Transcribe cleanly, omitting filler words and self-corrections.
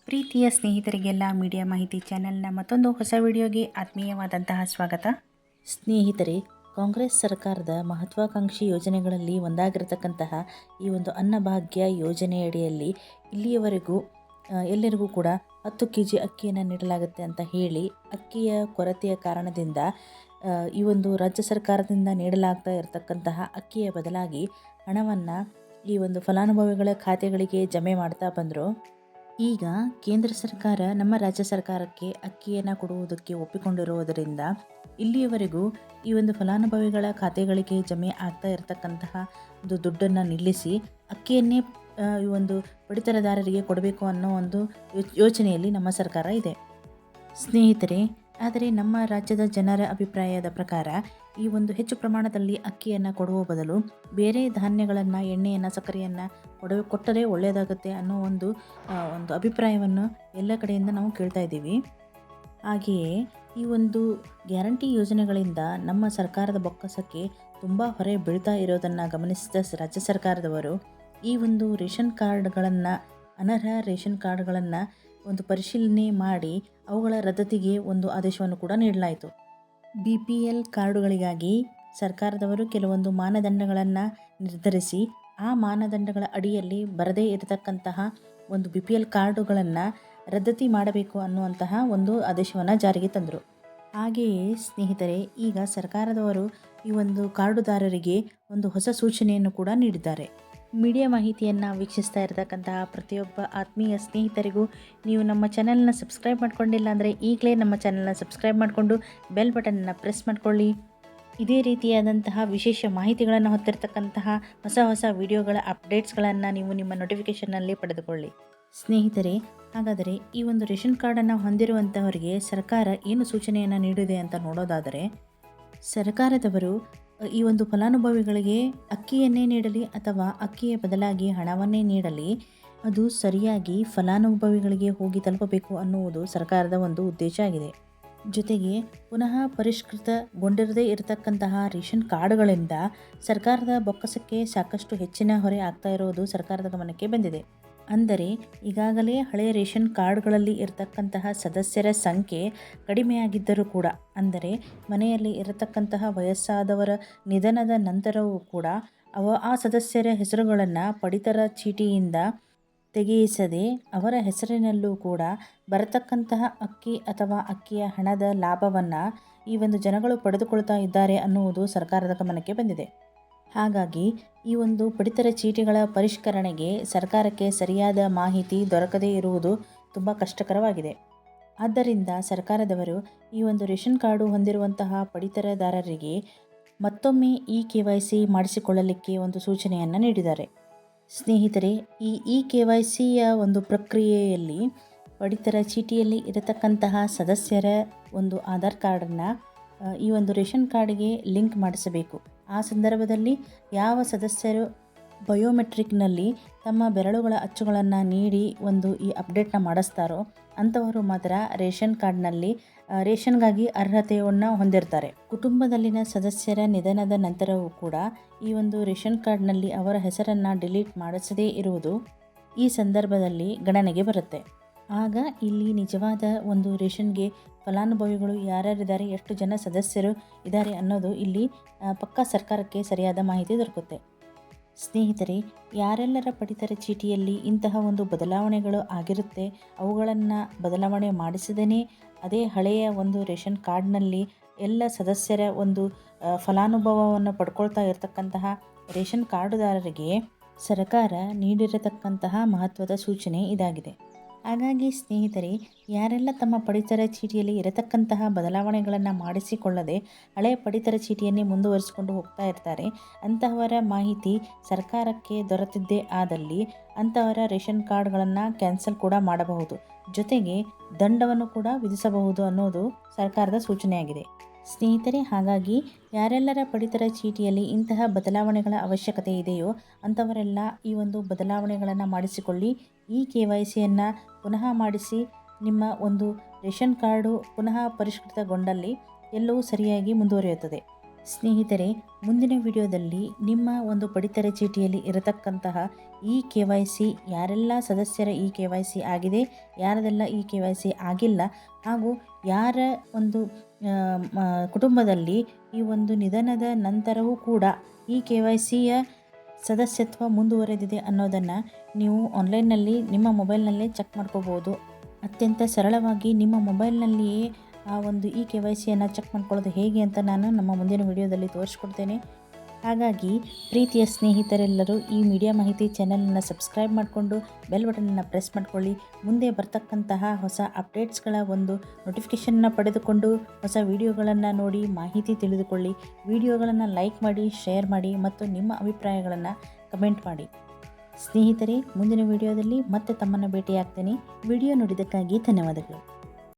ಪ್ರೀತಿಯ ಸ್ನೇಹಿತರಿಗೆಲ್ಲ ಮೀಡಿಯಾ ಮಾಹಿತಿ ಚಾನೆಲ್ನ ಮತ್ತೊಂದು ಹೊಸ ವಿಡಿಯೋಗೆ ಆತ್ಮೀಯವಾದಂತಹ ಸ್ವಾಗತ. ಸ್ನೇಹಿತರೆ, ಕಾಂಗ್ರೆಸ್ ಸರ್ಕಾರದ ಮಹತ್ವಾಕಾಂಕ್ಷಿ ಯೋಜನೆಗಳಲ್ಲಿ ಒಂದಾಗಿರತಕ್ಕಂತಹ ಈ ಒಂದು ಅನ್ನಭಾಗ್ಯ ಯೋಜನೆಯಡಿಯಲ್ಲಿ ಇಲ್ಲಿಯವರೆಗೂ ಎಲ್ಲರಿಗೂ ಕೂಡ 10 kg ಅಕ್ಕಿಯನ್ನು ನೀಡಲಾಗುತ್ತೆ ಅಂತ ಹೇಳಿ ಅಕ್ಕಿಯ ಕೊರತೆಯ ಕಾರಣದಿಂದ ಈ ಒಂದು ರಾಜ್ಯ ಸರ್ಕಾರದಿಂದ ನೀಡಲಾಗ್ತಾ ಇರತಕ್ಕಂತಹ ಅಕ್ಕಿಯ ಬದಲಾಗಿ ಹಣವನ್ನು ಈ ಒಂದು ಫಲಾನುಭವಿಗಳ ಖಾತೆಗಳಿಗೆ ಜಮೆ ಮಾಡ್ತಾ ಬಂದರು. ಈಗ ಕೇಂದ್ರ ಸರ್ಕಾರ ನಮ್ಮ ರಾಜ್ಯ ಸರ್ಕಾರಕ್ಕೆ ಅಕ್ಕಿಯನ್ನು ಕೊಡುವುದಕ್ಕೆ ಒಪ್ಪಿಕೊಂಡಿರುವುದರಿಂದ ಇಲ್ಲಿಯವರೆಗೂ ಈ ಒಂದು ಫಲಾನುಭವಿಗಳ ಖಾತೆಗಳಿಗೆ ಜಮೆ ಆಗ್ತಾ ಇರತಕ್ಕಂತಹ ಒಂದು ದುಡ್ಡನ್ನು ನಿಲ್ಲಿಸಿ ಅಕ್ಕಿಯನ್ನೇ ಈ ಒಂದು ಪಡಿತರದಾರರಿಗೆ ಕೊಡಬೇಕು ಅನ್ನೋ ಒಂದು ಯೋಚನೆಯಲ್ಲಿ ನಮ್ಮ ಸರ್ಕಾರ ಇದೆ. ಸ್ನೇಹಿತರೆ, ಆದರೆ ನಮ್ಮ ರಾಜ್ಯದ ಜನರ ಅಭಿಪ್ರಾಯದ ಪ್ರಕಾರ ಈ ಒಂದು ಹೆಚ್ಚು ಪ್ರಮಾಣದಲ್ಲಿ ಅಕ್ಕಿಯನ್ನು ಕೊಡುವ ಬದಲು ಬೇರೆ ಧಾನ್ಯಗಳನ್ನು, ಎಣ್ಣೆಯನ್ನು, ಸಕ್ಕರೆಯನ್ನು ಕೊಟ್ಟರೆ ಒಳ್ಳೆಯದಾಗುತ್ತೆ ಅನ್ನೋ ಒಂದು ಅಭಿಪ್ರಾಯವನ್ನು ಎಲ್ಲ ಕಡೆಯಿಂದ ನಾವು ಕೇಳ್ತಾ ಇದ್ದೀವಿ. ಹಾಗೆಯೇ ಈ ಒಂದು ಗ್ಯಾರಂಟಿ ಯೋಜನೆಗಳಿಂದ ನಮ್ಮ ಸರ್ಕಾರದ ಬೊಕ್ಕಸಕ್ಕೆ ತುಂಬ ಹೊರೆ ಬೀಳ್ತಾ ಇರೋದನ್ನು ಗಮನಿಸಿದ ರಾಜ್ಯ ಸರ್ಕಾರದವರು ಈ ಒಂದು ರೇಷನ್ ಕಾರ್ಡ್ಗಳನ್ನು, ಅನರ್ಹ ರೇಷನ್ ಕಾರ್ಡ್ಗಳನ್ನು ಒಂದು ಪರಿಶೀಲನೆ ಮಾಡಿ ಅವುಗಳ ರದ್ದತಿಗೆ ಒಂದು ಆದೇಶವನ್ನು ಕೂಡ ನೀಡಲಾಯಿತು. BPL ಕಾರ್ಡುಗಳಿಗಾಗಿ ಸರ್ಕಾರದವರು ಕೆಲವೊಂದು ಮಾನದಂಡಗಳನ್ನು ನಿರ್ಧರಿಸಿ ಆ ಮಾನದಂಡಗಳ ಅಡಿಯಲ್ಲಿ ಬರದೇ ಇರತಕ್ಕಂತಹ ಒಂದು BPL ಕಾರ್ಡುಗಳನ್ನು ರದ್ದತಿ ಮಾಡಬೇಕು ಅನ್ನುವಂತಹ ಒಂದು ಆದೇಶವನ್ನು ಜಾರಿಗೆ ತಂದರು. ಹಾಗೆಯೇ ಸ್ನೇಹಿತರೆ, ಈಗ ಸರ್ಕಾರದವರು ಈ ಒಂದು ಕಾರ್ಡುದಾರರಿಗೆ ಒಂದು ಹೊಸ ಸೂಚನೆಯನ್ನು ಕೂಡ ನೀಡಿದ್ದಾರೆ. ಮೀಡಿಯಾ ಮಾಹಿತಿಯನ್ನು ವೀಕ್ಷಿಸ್ತಾ ಇರತಕ್ಕಂತಹ ಪ್ರತಿಯೊಬ್ಬ ಆತ್ಮೀಯ ಸ್ನೇಹಿತರಿಗೂ ನೀವು ನಮ್ಮ ಚಾನಲ್ನ ಸಬ್ಸ್ಕ್ರೈಬ್ ಮಾಡ್ಕೊಂಡಿಲ್ಲ ಅಂದರೆ ಈಗಲೇ ನಮ್ಮ ಚಾನಲ್ನ ಸಬ್ಸ್ಕ್ರೈಬ್ ಮಾಡಿಕೊಂಡು ಬೆಲ್ ಬಟನ್ನ ಪ್ರೆಸ್ ಮಾಡ್ಕೊಳ್ಳಿ. ಇದೇ ರೀತಿಯಾದಂತಹ ವಿಶೇಷ ಮಾಹಿತಿಗಳನ್ನು ಹೊತ್ತಿರತಕ್ಕಂತಹ ಹೊಸ ವಿಡಿಯೋಗಳ ಅಪ್ಡೇಟ್ಸ್ಗಳನ್ನು ನೀವು ನಿಮ್ಮ ನೋಟಿಫಿಕೇಷನ್ನಲ್ಲಿ ಪಡೆದುಕೊಳ್ಳಿ. ಸ್ನೇಹಿತರೆ, ಹಾಗಾದರೆ ಈ ಒಂದು ರೇಷನ್ ಕಾರ್ಡನ್ನು ಹೊಂದಿರುವಂತಹವರಿಗೆ ಸರ್ಕಾರ ಏನು ಸೂಚನೆಯನ್ನು ನೀಡಿದೆ ಅಂತ ನೋಡೋದಾದರೆ, ಸರ್ಕಾರದವರು ಈ ಒಂದು ಫಲಾನುಭವಿಗಳಿಗೆ ಅಕ್ಕಿಯನ್ನೇ ನೀಡಲಿ ಅಥವಾ ಅಕ್ಕಿಯ ಬದಲಾಗಿ ಹಣವನ್ನೇ ನೀಡಲಿ, ಅದು ಸರಿಯಾಗಿ ಫಲಾನುಭವಿಗಳಿಗೆ ಹೋಗಿ ತಲುಪಬೇಕು ಅನ್ನುವುದು ಸರ್ಕಾರದ ಒಂದು ಉದ್ದೇಶ ಆಗಿದೆ. ಜೊತೆಗೆ ಪುನಃ ಪರಿಷ್ಕೃತಗೊಂಡಿರದೇ ಇರತಕ್ಕಂತಹ ರೇಷನ್ ಕಾರ್ಡ್ಗಳಿಂದ ಸರ್ಕಾರದ ಬೊಕ್ಕಸಕ್ಕೆ ಸಾಕಷ್ಟು ಹೆಚ್ಚಿನ ಹೊರೆ ಆಗ್ತಾ ಇರೋದು ಸರ್ಕಾರದ ಗಮನಕ್ಕೆ ಬಂದಿದೆ. ಅಂದರೆ ಈಗಾಗಲೇ ಹಳೆಯ ರೇಷನ್ ಕಾರ್ಡ್ಗಳಲ್ಲಿ ಇರತಕ್ಕಂತಹ ಸದಸ್ಯರ ಸಂಖ್ಯೆ ಕಡಿಮೆಯಾಗಿದ್ದರೂ ಕೂಡ, ಅಂದರೆ ಮನೆಯಲ್ಲಿ ಇರತಕ್ಕಂತಹ ವಯಸ್ಸಾದವರ ನಿಧನದ ನಂತರವೂ ಕೂಡ ಆ ಸದಸ್ಯರ ಹೆಸರುಗಳನ್ನು ಪಡಿತರ ಚೀಟಿಯಿಂದ ತೆಗೆಯಿಸದೆ ಅವರ ಹೆಸರಿನಲ್ಲೂ ಕೂಡ ಬರತಕ್ಕಂತಹ ಅಕ್ಕಿ ಅಥವಾ ಅಕ್ಕಿಯ ಹಣದ ಲಾಭವನ್ನು ಈ ಒಂದು ಜನಗಳು ಪಡೆದುಕೊಳ್ತಾ ಇದ್ದಾರೆ ಅನ್ನುವುದು ಸರ್ಕಾರದ ಗಮನಕ್ಕೆ ಬಂದಿದೆ. ಹಾಗಾಗಿ ಈ ಒಂದು ಪಡಿತರ ಚೀಟಿಗಳ ಪರಿಷ್ಕರಣೆಗೆ ಸರ್ಕಾರಕ್ಕೆ ಸರಿಯಾದ ಮಾಹಿತಿ ದೊರಕದೇ ಇರುವುದು ತುಂಬ ಕಷ್ಟಕರವಾಗಿದೆ. ಆದ್ದರಿಂದ ಸರ್ಕಾರದವರು ಈ ಒಂದು ರೇಷನ್ ಕಾರ್ಡು ಹೊಂದಿರುವಂತಹ ಪಡಿತರದಾರರಿಗೆ ಮತ್ತೊಮ್ಮೆ KYC ಮಾಡಿಸಿಕೊಳ್ಳಲಿಕ್ಕೆ ಒಂದು ಸೂಚನೆಯನ್ನು ನೀಡಿದ್ದಾರೆ. ಸ್ನೇಹಿತರೆ, ಈ KYCಯ ಒಂದು ಪ್ರಕ್ರಿಯೆಯಲ್ಲಿ ಪಡಿತರ ಚೀಟಿಯಲ್ಲಿ ಇರತಕ್ಕಂತಹ ಸದಸ್ಯರ ಒಂದು ಆಧಾರ್ ಕಾರ್ಡನ್ನು ಈ ಒಂದು ರೇಷನ್ ಕಾರ್ಡ್ಗೆ ಲಿಂಕ್ ಮಾಡಿಸಬೇಕು. ಆ ಸಂದರ್ಭದಲ್ಲಿ ಯಾವ ಸದಸ್ಯರು ಬಯೋಮೆಟ್ರಿಕ್ನಲ್ಲಿ ತಮ್ಮ ಬೆರಳುಗಳ ಅಚ್ಚುಗಳನ್ನು ನೀಡಿ ಈ ಅಪ್ಡೇಟ್ನ ಮಾಡಿಸ್ತಾರೋ ಅಂಥವರು ಮಾತ್ರ ರೇಷನ್ ಕಾರ್ಡ್ನಲ್ಲಿ ರೇಷನ್ಗಾಗಿ ಅರ್ಹತೆಯನ್ನು ಹೊಂದಿರ್ತಾರೆ. ಕುಟುಂಬದಲ್ಲಿನ ಸದಸ್ಯರ ನಿಧನದ ನಂತರವೂ ಕೂಡ ಈ ಒಂದು ರೇಷನ್ ಕಾರ್ಡ್ನಲ್ಲಿ ಅವರ ಹೆಸರನ್ನು ಡಿಲೀಟ್ ಮಾಡಿಸದೇ ಇರುವುದು ಈ ಸಂದರ್ಭದಲ್ಲಿ ಗಣನೆಗೆ ಬರುತ್ತೆ. ಆಗ ಇಲ್ಲಿ ನಿಜವಾದ ಒಂದು ರೇಷನ್ಗೆ ಫಲಾನುಭವಿಗಳು ಯಾರ್ಯಾರಿದ್ದಾರೆ, ಎಷ್ಟು ಜನ ಸದಸ್ಯರು ಇದ್ದಾರೆ ಅನ್ನೋದು ಇಲ್ಲಿ ಪಕ್ಕಾ ಸರ್ಕಾರಕ್ಕೆ ಸರಿಯಾದ ಮಾಹಿತಿ ದೊರಕುತ್ತೆ. ಸ್ನೇಹಿತರೆ, ಯಾರೆಲ್ಲರ ಪಡಿತರ ಚೀಟಿಯಲ್ಲಿ ಇಂತಹ ಒಂದು ಬದಲಾವಣೆಗಳು ಆಗಿರುತ್ತೆ, ಅವುಗಳನ್ನು ಬದಲಾವಣೆ ಮಾಡಿಸದೇ ಅದೇ ಹಳೆಯ ಒಂದು ರೇಷನ್ ಕಾರ್ಡ್ನಲ್ಲಿ ಎಲ್ಲ ಸದಸ್ಯರ ಒಂದು ಫಲಾನುಭವವನ್ನು ಪಡ್ಕೊಳ್ತಾ ಇರತಕ್ಕಂತಹ ರೇಷನ್ ಕಾರ್ಡುದಾರರಿಗೆ ಸರ್ಕಾರ ನೀಡಿರತಕ್ಕಂತಹ ಮಹತ್ವದ ಸೂಚನೆ ಇದಾಗಿದೆ. ಹಾಗಾಗಿ ಸ್ನೇಹಿತರೆ, ಯಾರೆಲ್ಲ ತಮ್ಮ ಪಡಿತರ ಚೀಟಿಯಲ್ಲಿ ಇರತಕ್ಕಂತಹ ಬದಲಾವಣೆಗಳನ್ನು ಮಾಡಿಸಿಕೊಳ್ಳದೆ ಹಳೆಯ ಪಡಿತರ ಚೀಟಿಯನ್ನೇ ಮುಂದುವರಿಸಿಕೊಂಡು ಹೋಗ್ತಾ ಇರ್ತಾರೆ, ಅಂತಹವರ ಮಾಹಿತಿ ಸರ್ಕಾರಕ್ಕೆ ದೊರೆತಿದ್ದೇ ಆದಲ್ಲಿ ಅಂತಹವರ ರೇಷನ್ ಕಾರ್ಡ್ಗಳನ್ನು ಕ್ಯಾನ್ಸಲ್ ಕೂಡ ಮಾಡಬಹುದು, ಜೊತೆಗೆ ದಂಡವನ್ನು ಕೂಡ ವಿಧಿಸಬಹುದು ಅನ್ನೋದು ಸರ್ಕಾರದ ಸೂಚನೆಯಾಗಿದೆ. ಸ್ನೇಹಿತರೆ, ಹಾಗಾಗಿ ಯಾರೆಲ್ಲರ ಪಡಿತರ ಚೀಟಿಯಲ್ಲಿ ಇಂತಹ ಬದಲಾವಣೆಗಳ ಅವಶ್ಯಕತೆ ಇದೆಯೋ ಅಂಥವರೆಲ್ಲ ಈ ಒಂದು ಬದಲಾವಣೆಗಳನ್ನು ಮಾಡಿಸಿಕೊಳ್ಳಿ. KYCಯನ್ನು ಪುನಃ ಮಾಡಿಸಿ ನಿಮ್ಮ ಒಂದು ರೇಷನ್ ಕಾರ್ಡು ಪುನಃ ಪರಿಷ್ಕೃತಗೊಂಡಲ್ಲಿ ಎಲ್ಲವೂ ಸರಿಯಾಗಿ ಮುಂದುವರಿಯುತ್ತದೆ. ಸ್ನೇಹಿತರೆ, ಮುಂದಿನ ವಿಡಿಯೋದಲ್ಲಿ ನಿಮ್ಮ ಒಂದು ಪಡಿತರ ಚೀಟಿಯಲ್ಲಿ ಇರತಕ್ಕಂತಹ ಈ KYC ಯಾರೆಲ್ಲ ಸದಸ್ಯರ ಈ KYC ಆಗಿದೆ, ಯಾರದೆಲ್ಲ ಈ KYC ಆಗಿಲ್ಲ, ಹಾಗೂ ಯಾರ ಒಂದು ಕುಟುಂಬದಲ್ಲಿ ಈ ಒಂದು ನಿಧನದ ನಂತರವೂ ಕೂಡ ಈ KYCಯ ಸದಸ್ಯತ್ವ ಮುಂದುವರೆದಿದೆ ಅನ್ನೋದನ್ನು ನೀವು ಆನ್ಲೈನ್ನಲ್ಲಿ ನಿಮ್ಮ ಮೊಬೈಲ್ನಲ್ಲೇ ಚೆಕ್ ಮಾಡ್ಕೋಬೋದು. ಅತ್ಯಂತ ಸರಳವಾಗಿ ನಿಮ್ಮ ಮೊಬೈಲ್ನಲ್ಲಿಯೇ ಆ ಒಂದು ಈ KYCಯನ್ನು ಚೆಕ್ ಮಾಡ್ಕೊಳ್ಳೋದು ಹೇಗೆ ಅಂತ ನಾನು ನಮ್ಮ ಮುಂದಿನ ವಿಡಿಯೋದಲ್ಲಿ ತೋರಿಸ್ಕೊಡ್ತೇನೆ. ಹಾಗಾಗಿ ಪ್ರೀತಿಯ ಸ್ನೇಹಿತರೆಲ್ಲರೂ ಈ ಮೀಡಿಯಾ ಮಾಹಿತಿ ಚಾನಲನ್ನು ಸಬ್ಸ್ಕ್ರೈಬ್ ಮಾಡಿಕೊಂಡು ಬೆಲ್ ಬಟನನ್ನು ಪ್ರೆಸ್ ಮಾಡ್ಕೊಳ್ಳಿ. ಮುಂದೆ ಬರ್ತಕ್ಕಂತಹ ಹೊಸ ಅಪ್ಡೇಟ್ಸ್ಗಳ ಒಂದು ನೋಟಿಫಿಕೇಷನ್ನ ಪಡೆದುಕೊಂಡು ಹೊಸ ವಿಡಿಯೋಗಳನ್ನು ನೋಡಿ ಮಾಹಿತಿ ತಿಳಿದುಕೊಳ್ಳಿ. ವಿಡಿಯೋಗಳನ್ನು ಲೈಕ್ ಮಾಡಿ, ಶೇರ್ ಮಾಡಿ ಮತ್ತು ನಿಮ್ಮ ಅಭಿಪ್ರಾಯಗಳನ್ನು ಕಮೆಂಟ್ ಮಾಡಿ. ಸ್ನೇಹಿತರೆ, ಮುಂದಿನ ವಿಡಿಯೋದಲ್ಲಿ ಮತ್ತೆ ತಮ್ಮನ್ನು ಭೇಟಿಯಾಗ್ತೇನೆ. ವಿಡಿಯೋ ನೋಡಿದ್ದಕ್ಕಾಗಿ ಧನ್ಯವಾದಗಳು.